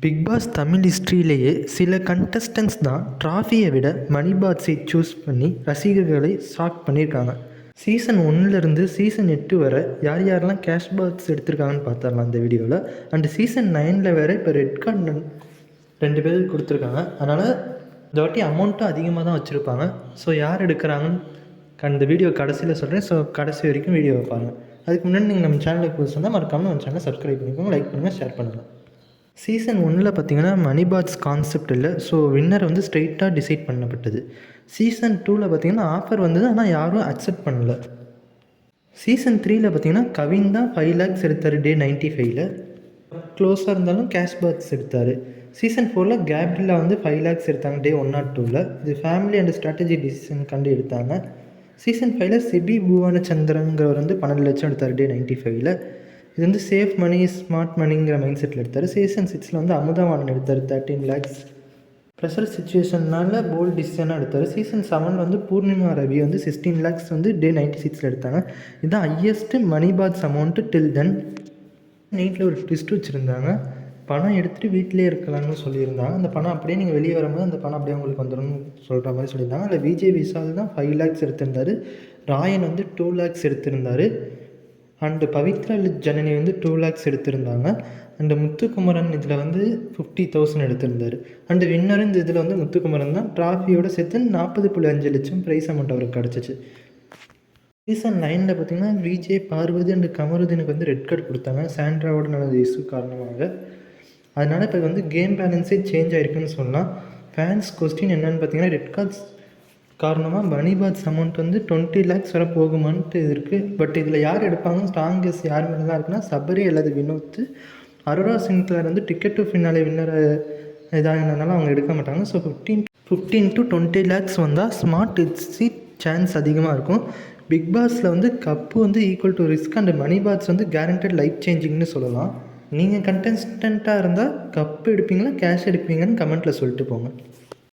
Big pass Tamil ஹிஸ்ட்ரியிலேயே சில contestants தான் ட்ராஃபியை விட மணி பாக்ஸை சூஸ் பண்ணி ரசிகர்களை ஷாக் பண்ணியிருக்காங்க. சீசன் 1லேருந்து சீசன் 8 வரை யார் யாரெல்லாம் கேஷ் பாக்ஸ் எடுத்திருக்காங்கன்னு பார்த்துடலாம் இந்த வீடியோவில். அண்டு சீசன் 9ல் வேறு இப்போ ரெட் கார்டு 2 பேர் கொடுத்துருக்காங்க. அதனால் இந்த வாட்டி அமௌண்ட்டும் அதிகமாக தான் வச்சுருப்பாங்க. ஸோ யார் எடுக்கிறாங்கன்னு இந்த வீடியோ கடைசியில் சொல்கிறேன். ஸோ கடைசி வரைக்கும் வீடியோவை பாருங்கள். அதுக்கு முன்னாடி நீங்கள் நம்ம சேனலுக்கு புதுசு சொன்னால் மறக்காமல் நம்ம சேனலை சப்ஸ்கிரைப் பண்ணிக்கோங்க, லைக் பண்ணுங்கள், ஷேர் பண்ணுங்கள். சீசன் 1ல் பார்த்திங்கன்னா மணி பாக்ஸ் கான்செப்ட் இல்லை. ஸோ வின்னர் வந்து ஸ்ட்ரெயிட்டாக டிசைட் பண்ணப்பட்டது. சீசன் 2ல் பார்த்திங்கன்னா ஆஃபர் வந்தது, ஆனால் யாரும் அக்செப்ட் பண்ணலை. சீசன் 3ல் பார்த்திங்கன்னா கவின் தான் 5 lakhs எடுத்தார் டே 95ல். க்ளோஸாக இருந்தாலும் கேஷ் பாக்ஸ் எடுத்தார். சீசன் 4ல் கேப்ரில்லா வந்து 5 lakhs எடுத்தாங்க டே 102ல். இது ஃபேமிலி அண்ட் ஸ்ட்ராட்டஜி டிசிஷன் கண்டு எடுத்தாங்க. சீசன் 5ல் சிபி பூவனச்சந்திரங்கிறவர் வந்து 12 லட்சம் எடுத்தார் டே 95ல். இது வந்து சேஃப் மணி, ஸ்மார்ட் மணிங்கிற மைண்ட் செட்டில் எடுத்தார். சீசன் 6ல் வந்து அமுதவாணன் எடுத்தார் 13 lakhs. ப்ரெஷர் சுச்சுவேஷனால் போல்ட் டிசிஷனாக எடுத்தார். சீசன் 7ல் வந்து பூர்ணிமா ரவி வந்து 16 lakhs வந்து டே 96ல் எடுத்தாங்க. இதுதான் ஹையஸ்ட்டு மணி பாக்ஸ் அமௌண்ட்டு டில் தென். நைட்டில் ஒரு ட்விஸ்ட் வச்சுருந்தாங்க. பணம் எடுத்துகிட்டு வீட்டிலே இருக்கலாம்னு சொல்லியிருந்தாங்க. அந்த பணம் அப்படியே நீங்கள் வெளியே வரும்போது அந்த பணம் அப்படியே உங்களுக்கு வந்துடும்னு சொல்கிற மாதிரி சொல்லியிருந்தாங்க. அதில் விஜய் விஷால் தான் 5 lakhs எடுத்திருந்தார். ராயன் வந்து 2 lakhs எடுத்திருந்தார். அண்டு பவித்ரா ஜனனி வந்து 2 lakhs எடுத்திருந்தாங்க. அண்டு முத்துக்குமரன் இதில் வந்து 50,000 எடுத்திருந்தார். அண்டு வின்னரும் இந்த இதில் வந்து முத்துக்குமரன் தான். ட்ராஃபியோடு சேர்த்து 40.5 லட்சம் ப்ரைஸ் அமௌண்ட் அவருக்கு கிடச்சிச்சு. சீசன் 9ல் பார்த்திங்கன்னா விஜய், பார்வதி அண்டு கமருதீனுக்கு வந்து ரெட் கார்டு கொடுத்தாங்க சாண்ட்ராவோட நடந்த இஷ்யூ காரணமாக. அதனால் இப்போ வந்து கேம் பேலன்ஸே சேஞ்ச் ஆகிருக்குன்னு சொல்லலாம். ஃபேன்ஸ் கொஸ்டின் என்னென்னு பார்த்தீங்கன்னா, ரெட் கார்ட்ஸ் காரணமாக மணி பாக்ஸ் அமௌண்ட் வந்து 20 lakhs வரை போகுமான்ட்டு இருக்குது. பட் இதில் யார் எடுப்பாங்க, ஸ்ட்ராங்கஸ்ட் யார் மேலே தான் இருக்குன்னா சபரி அல்லது வினோத். அரோரா சிங்க்லர் வந்து டிக்கெட் டு ஃபினாலே வின்னர் இதாகினால அவங்க எடுக்க மாட்டாங்க. ஸோ 15 to 20 lakhs வந்தால் ஸ்மார்ட் ஹிட்ஸி சான்ஸ் அதிகமாக இருக்கும். பிக் பாஸில் வந்து கப்பு வந்து equal to risk and money box வந்து கேரண்டட் லைஃப் சேஞ்சிங்னு சொல்லலாம். நீங்கள் கண்டஸ்டண்ட்டாக இருந்தால் கப்பு எடுப்பீங்களா கேஷ் எடுப்பீங்கன்னு கமெண்ட்டில் சொல்லிட்டு போங்க.